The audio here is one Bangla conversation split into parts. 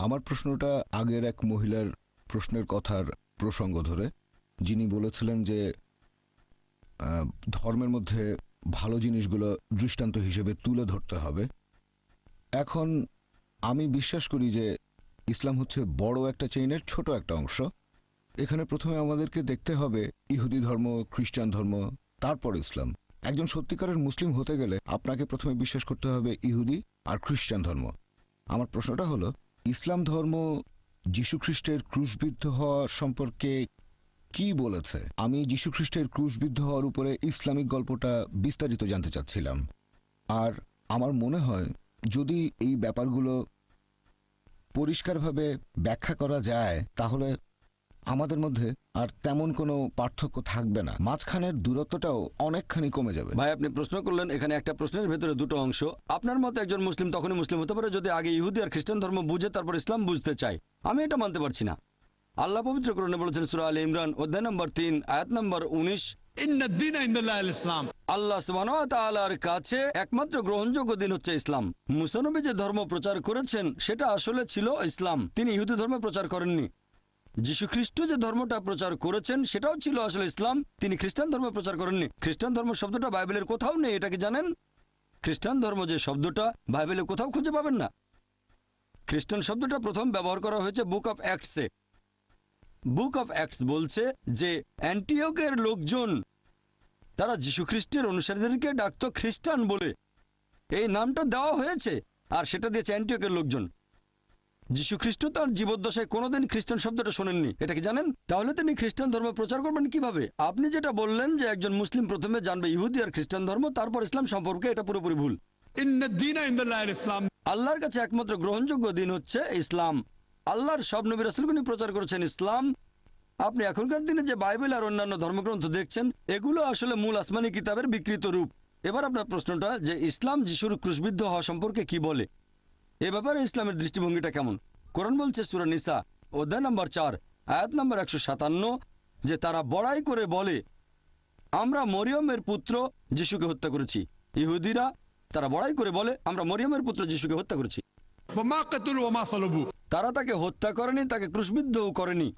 আমার প্রশ্নটা আগের এক মহিলার প্রশ্নের কথার প্রসঙ্গ ধরে, যিনি বলেছিলেন যে ধর্মের মধ্যে ভালো জিনিসগুলো দৃষ্টান্ত হিসেবে তুলে ধরতে হবে। এখন আমি বিশ্বাস করি যে ইসলাম হচ্ছে বড় একটা চেইনের ছোট একটা অংশ। এখানে প্রথমে আমাদেরকে দেখতে হবে ইহুদি ধর্ম, খ্রিস্টান ধর্ম, তারপর ইসলাম। একজন সত্যিকারের মুসলিম হতে গেলে আপনাকে প্রথমে বিশ্বাস করতে হবে ইহুদি আর খ্রিস্টান ধর্ম। আমার প্রশ্নটা হলো, ইসলাম ধর্ম যীশুখ্রিস্টের ক্রুশবিদ্ধ হওয়া সম্পর্কে কি বলেছে? আমি যীশুখ্রিস্টের ক্রুশবিদ্ধ হওয়ার উপরে ইসলামিক গল্পটা বিস্তারিত জানতে চাচ্ছিলাম। আর আমার মনে হয় যদি এই ব্যাপারগুলো পরিষ্কারভাবে ব্যাখ্যা করা যায় তাহলে আমাদের মধ্যে আর তেমন কোনো পার্থক্য থাকবে না, মাঝখানের দূরত্বটাও অনেকখানি কমে যাবে। ভাই, আপনি প্রশ্ন করলেন, এখানে একটা প্রশ্নের ভেতরে দুটো অংশ। আপনার মতে একজন মুসলিম তখনই মুসলিম হতে পারে যদি আগে ইহুদি আর খ্রিস্টান ধর্ম বুঝে তারপর ইসলাম বুঝতে চায়। আমি এটা মানতে পারছি না। আল্লাহ পবিত্র কোরআনে বলেছেন সূরা আলে ইমরান অধ্যায় নম্বর 3 আয়াত নম্বর 19, আল্লাহ সুবহানাহু ওয়া তাআলার কাছে একমাত্র গ্রহণযোগ্য দিন হচ্ছে ইসলাম। মুসা নবী যে ধর্ম প্রচার করেছেন সেটা আসলে ছিল ইসলাম। তিনি ইহুদি ধর্ম প্রচার করেননি। যীশু খ্রিস্ট যে ধর্মটা প্রচার করেছেন সেটাও ছিল আসলে ইসলাম। তিনি খ্রিস্টান ধর্ম প্রচার করেননি। খ্রিস্টান ধর্ম শব্দটা বাইবেলের কোথাও নেই, এটা কি জানেন? খ্রিস্টান ধর্ম যে শব্দটা বাইবেলে কোথাও খুঁজে পাবেন না। খ্রিস্টান শব্দটা প্রথম ব্যবহার করা হয়েছে বুক অফ অ্যাক্টসে। বুক অফ অ্যাক্টস বলছে যে অ্যান্টিওকের লোকজন তারা যীশু খ্রিস্টের অনুসারীদেরকে ডাকতো খ্রিস্টান বলে। এই নামটা দেওয়া হয়েছে আর সেটা দিয়েছে অ্যান্টিওকের লোকজন। যীশু খ্রিস্ট তার জীবদ্দশায় কোনোদিন খ্রিস্টান শব্দটা শোনেননি, এটা কি জানেন? তাহলে তিনি খ্রিস্টান ধর্ম প্রচার করবেন কিভাবে? আপনি যেটা বললেন যে একজন মুসলিম প্রথমে জানবে ইহুদি আর খ্রিস্টান ধর্ম তারপর ইসলাম সম্পর্কে, এটা পুরোপুরি ভুল। আল্লাহর কাছে একমাত্র গ্রহণযোগ্য দিন হচ্ছে ইসলাম। আল্লাহর সব নবী রাসূলগণ প্রচার করেছেন ইসলাম। আপনি এখনকার দিনে যে বাইবেল আর অন্যান্য ধর্মগ্রন্থ দেখছেন এগুলো আসলে মূল আসমানি কিতাবের বিকৃত রূপ। এবার আপনার প্রশ্নটা যে ইসলাম যিশুর ক্রুশবিদ্ধ হওয়া সম্পর্কে কি বলে, এ ব্যাপারে ইসলামের দৃষ্টিভঙ্গিটা কেমন? কোরআন বলছে সূরা নিসা অধ্যায় নম্বর 4 আয়াত নম্বর 157 যে তারা বড়াই করে বলে আমরা মরিয়মের পুত্র যিশুকে হত্যা করেছি। ইহুদিরা তারা বড়াই করে বলে আমরা মরিয়মের পুত্র যিশুকে হত্যা করেছি। তারা তাকে হত্যা করেনি, তাকে ক্রুশবিদ্ধও করেনি,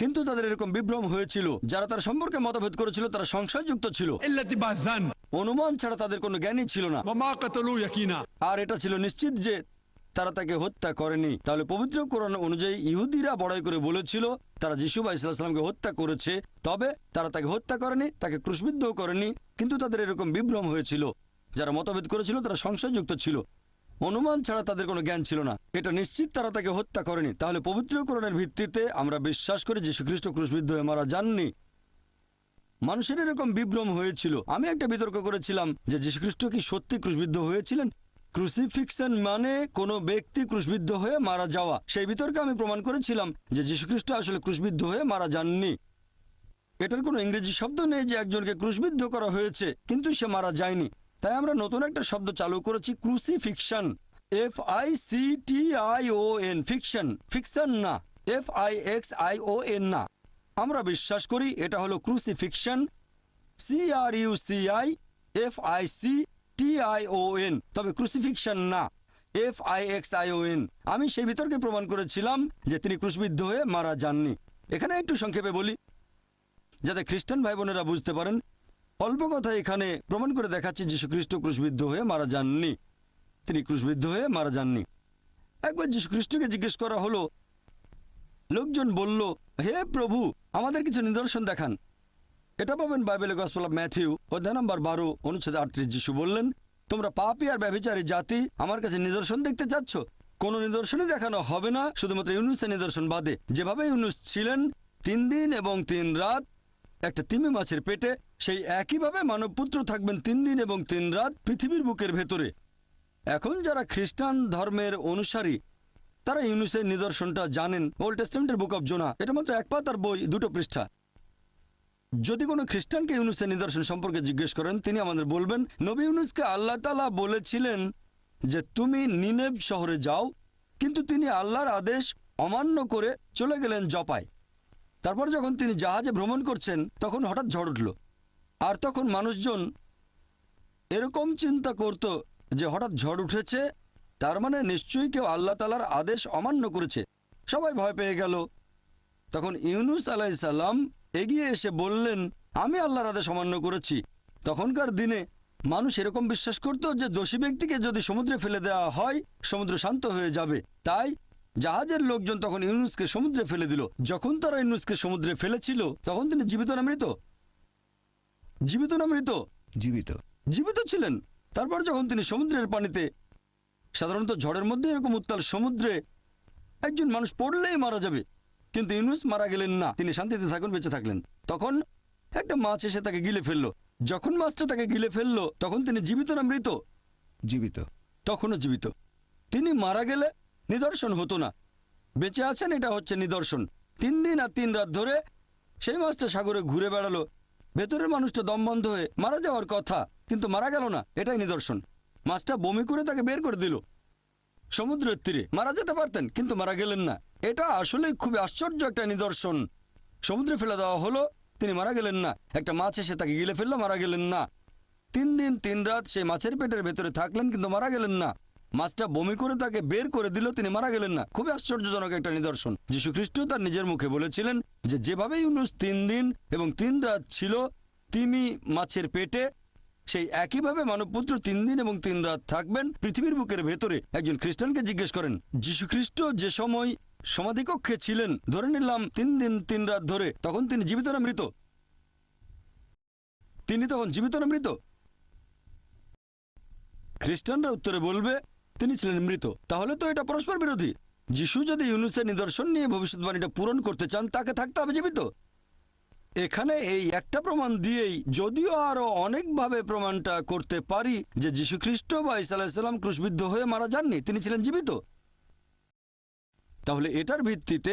কিন্তু তাদের এরকম বিভ্রম হয়েছিল। যারা তার সম্পর্কে মতভেদ করেছিল তারা সংশয়যুক্ত ছিল, অনুমান ছাড়া তাদের কোনো জ্ঞানই ছিল না। আর এটা ছিল নিশ্চিত যে তারা তাকে হত্যা করেনি। তাহলে পবিত্র কোরআন অনুযায়ী ইহুদিরা বড়াই করে বলেছিল তারা যিশু আলাইহিস সালামকে হত্যা করেছে, তবে তারা তাকে হত্যা করেনি, তাকে ক্রুশবিদ্ধও করেনি, কিন্তু তাদের এরকম বিভ্রম হয়েছিল। যারা মতভেদ করেছিল তারা সংশয়যুক্ত ছিল, অনুমান ছাড়া তাদের কোনো জ্ঞান ছিল না। এটা নিশ্চিত তারা তাকে হত্যা করেনি। তাহলে পবিত্র কোরআনের ভিত্তিতে আমরা বিশ্বাস করি যীশু খ্রিস্ট ক্রুশবিদ্ধ হয়ে মারা যাননি। মানুষের এরকম বিভ্রম হয়েছিল। আমি একটা বিতর্ক করেছিলাম যে যীশু খ্রিস্ট কি সত্যি ক্রুশবিদ্ধ হয়েছিলেন। ক্রুসিফিক্সন মানে কোনো ব্যক্তি ক্রুশবিদ্ধ হয়ে মারা যাওয়া। সেই বিতর্কে আমি প্রমাণ করেছিলাম যে যীশু খ্রিস্ট আসলে ক্রুশবিদ্ধ হয়ে মারা যাননি। এটার কোনো ইংরেজি শব্দ নেই যে একজনকে ক্রুশবিদ্ধ করা হয়েছে কিন্তু সে মারা যায়নি। তাই আমরা নতুন একটা শব্দ চালু করেছি, ক্রুসিফিকশন। FICTION, ফিকশন, ফিকশন না, FIXION না। আমরা বিশ্বাস করি এটা হলো ক্রুসিফিকশন, CRUCIFICTION, তবে ক্রুসিফিকশন না, FIXION। আমি সেই বিতর্কে প্রমাণ করেছিলাম যে তিনি ক্রুশবিদ্ধ হয়ে মারা যাননি। এখানে একটু সংক্ষেপে বলি যাতে খ্রিস্টান ভাই বোনেরা বুঝতে পারেন। অল্প কথা এখানে প্রমাণ করে দেখাচ্ছি যীশু খ্রিস্ট ক্রুশবিদ্ধ হয়ে মারা যাননি, তিনি ক্রুশবিদ্ধ হয়ে মারা যাননি। একবার যীশু খ্রিস্টকে জিজ্ঞেস করা হলো, লোকজন বলল হে প্রভু আমাদের কিছু নিদর্শন দেখান। এটা পাবেন বাইবেলে গসপেল অফ ম্যাথিউ অধ্যায় নম্বর 12 অনুচ্ছেদ 38। যীশু বললেন তোমরা পাপী আর ব্যভিচারী জাতি আমার কাছে নিদর্শন দেখতে চাচ্ছ? কোনো নিদর্শনই দেখানো হবে না শুধুমাত্র ইউনুসের নিদর্শন বাদে। যেভাবে ইউনুস ছিলেন 3 দিন এবং 3 রাত একটা তিমি মাছের পেটে, সেই একইভাবে মানবপুত্র থাকবেন 3 দিন এবং 3 রাত পৃথিবীর বুকের ভেতরে। এখন যারা খ্রিস্টান ধর্মের অনুসারী তারা ইউনুসের নিদর্শনটা জানেন। ওল্ড টেস্টামেন্টের বুক অফ জোনা, এটা মাত্র 1 পাতার বই, 2 পৃষ্ঠা। যদি কোনো খ্রিস্টানকে ইউনুসের নিদর্শন সম্পর্কে জিজ্ঞেস করেন তিনি আমাদের বলবেন নবী ইউনুসকে আল্লাহ তাআলা বলেছিলেন যে তুমি নিনেভ শহরে যাও, কিন্তু তিনি আল্লাহর আদেশ অমান্য করে চলে গেলেন জপায়। তারপর যখন তিনি জাহাজে ভ্রমণ করছেন তখন হঠাৎ ঝড় উঠল, আর তখন মানুষজন এরকম চিন্তা করত যে হঠাৎ ঝড় উঠেছে তার মানে নিশ্চয়ই কেউ আল্লাহ তাআলার আদেশ অমান্য করেছে। সবাই ভয় পেয়ে গেল। তখন ইউনুস আলাইহিসসালাম এগিয়ে এসে বললেন, আমি আল্লাহর আদেশ অমান্য করেছি। তখনকার দিনে মানুষ এরকম বিশ্বাস করত যে দোষী ব্যক্তিকে যদি সমুদ্রে ফেলে দেওয়া হয় সমুদ্র শান্ত হয়ে যাবে। তাই জাহাজের লোকজন তখন ইউনুসকে সমুদ্রে ফেলে দিল। যখন তারা ইউনুসকে সমুদ্রে ফেলেছিল তখন তিনি জীবিত না মৃত? জীবিত না মৃত? জীবিত। জীবিত ছিলেন। তারপর যখন তিনি সমুদ্রের পানিতে, সাধারণত ঝড়ের মধ্যে এরকম উত্তাল সমুদ্রে একজন মানুষ পড়লেই মারা যাবে, কিন্তু ইউনুস মারা গেলেন না, তিনি শান্তিতে থাকুন, বেঁচে থাকলেন। তখন একটা মাছ এসে তাকে গিলে ফেললো। যখন মাছটা তাকে গিলে ফেললো তখন তিনি জীবিত না মৃত? জীবিত। তখনও জীবিত। তিনি মারা গেলে নিদর্শন হতো না, বেঁচে আছেন এটা হচ্ছে নিদর্শন। 3 দিন আর 3 রাত ধরে সেই মাছটা সাগরে ঘুরে বেড়ালো। ভেতরের মানুষটা দম বন্ধ হয়ে মারা যাওয়ার কথা, কিন্তু মারা গেল না, এটাই নিদর্শন। মাছটা বমি করে তাকে বের করে দিল সমুদ্রের তীরে। মারা যেতে পারতেন কিন্তু মারা গেলেন না। এটা আসলেই খুবই আশ্চর্য একটা নিদর্শন। সমুদ্রে ফেলে দেওয়া হলো, তিনি মারা গেলেন না। একটা মাছ এসে তাকে গিলে ফেললো, মারা গেলেন না। 3 দিন 3 রাত সেই মাছের পেটের ভেতরে থাকলেন কিন্তু মারা গেলেন না। মাছটা বমি করে তাকে বের করে দিল, তিনি মারা গেলেন না। খুবই আশ্চর্যজনক একটা নিদর্শন। যীশু খ্রিস্ট তার নিজের মুখে বলেছিলেন যে যেভাবে ইউনুস 3 দিন এবং 3 রাত ছিল তিমি মাছের পেটে, সেই একইভাবে মানবপুত্র 3 দিন এবং 3 রাত থাকবেন পৃথিবীর বুকের ভেতরে। একজন খ্রিস্টানকে জিজ্ঞেস করেন যীশু খ্রিস্ট যে সময় সমাধিকক্ষে ছিলেন, ধরে নিলাম 3 দিন 3 রাত ধরে, তখন তিনি জীবিত না মৃত? তিনি তখন জীবিত না মৃত? খ্রিস্টানরা উত্তরে বলবে তিনি ছিলেন মৃত। তাহলে তো এটা পরস্পর বিরোধী। যিশু যদি ইউনুসের নিদর্শন নিয়ে ভবিষ্যৎবাণীটা পূরণ করতে চান তাকে থাকতে হবে জীবিত। এখানে এই একটা প্রমাণ দিয়েই, যদিও আরো অনেকভাবে প্রমাণটা করতে পারি যে যীশু খ্রিস্ট বা ঈসা আলাইহিস সালাম ক্রুশবিদ্ধ হয়ে মারা যাননি, তিনি ছিলেন জীবিত। তাহলে এটার ভিত্তিতে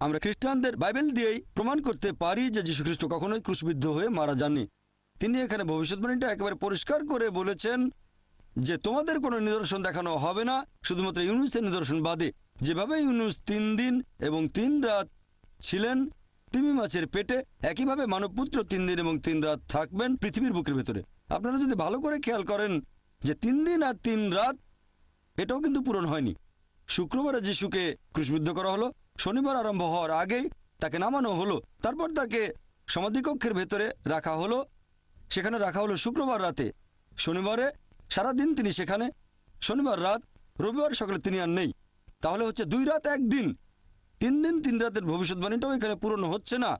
আমরা খ্রিস্টানদের বাইবেল দিয়েই প্রমাণ করতে পারি যে যীশু খ্রিস্ট কখনোই ক্রুশবিদ্ধ হয়ে মারা যাননি। তিনি এখানে ভবিষ্যৎবাণীটা একেবারে পরিষ্কার করে বলেছেন যে তোমাদের কোনো নিদর্শন দেখানো হবে না, শুধুমাত্র ইউনুসের নিদর্শন বাদে। যেভাবে ইউনুস 3 দিন এবং 3 রাত ছিলেন তিমি মাছের পেটে, একইভাবে মানবপুত্র 3 দিন এবং 3 রাত থাকবেন পৃথিবীর বুকের ভেতরে। আপনারা যদি ভালো করে খেয়াল করেন যে 3 দিন আর 3 রাত এটাও কিন্তু পূরণ হয়নি। শুক্রবারে যিশুকে ক্রুশবিদ্ধ করা হলো, শনিবার আরম্ভ হওয়ার আগেই তাকে নামানো হলো, তারপর তাকে সমাধিকক্ষের ভেতরে রাখা হলো, সেখানে রাখা হলো শুক্রবার রাতে। শনিবারে সারাদিন তিনি সেখানে, শনিবার রাত, রবিবার সকালে তিনি আর নেই। তাহলে হচ্ছে 2 রাত 1 দিন, 3 দিন 3 রাতের ভবিষ্যৎবাণীটাও এখানে পূরণ হচ্ছে না।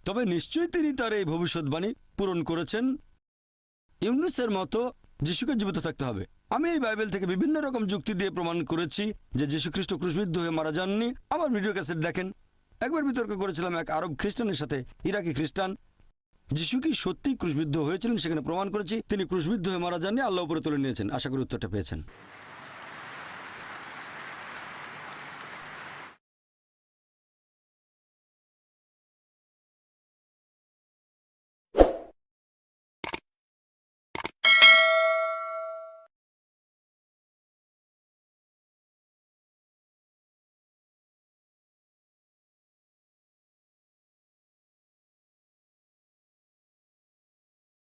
তবে নিশ্চয়ই তিনি তার এই ভবিষ্যৎবাণী পূরণ করেছেন। ইউনুসের মতো যিশুকে জীবিত থাকতে হবে। আমি এই বাইবেল থেকে বিভিন্ন রকম যুক্তি দিয়ে প্রমাণ করেছি যে যীশু খ্রিস্ট ক্রুশবিদ্ধ হয়ে মারা যাননি। আমার ভিডিও ক্যাসেট দেখেন। একবার বিতর্ক করেছিলাম এক আরব খ্রিস্টানের সাথে, ইরাকি খ্রিস্টান। যিশু কি সত্যিই ক্রুশবিদ্ধ হয়েছিলেন সেখানে প্রমাণ করেছি তিনি ক্রুশবিদ্ধ হয়ে মারা যাননি, আল্লাহ উপরে তুলে নিয়েছেন। আশা করি উত্তরটা পেয়েছেন।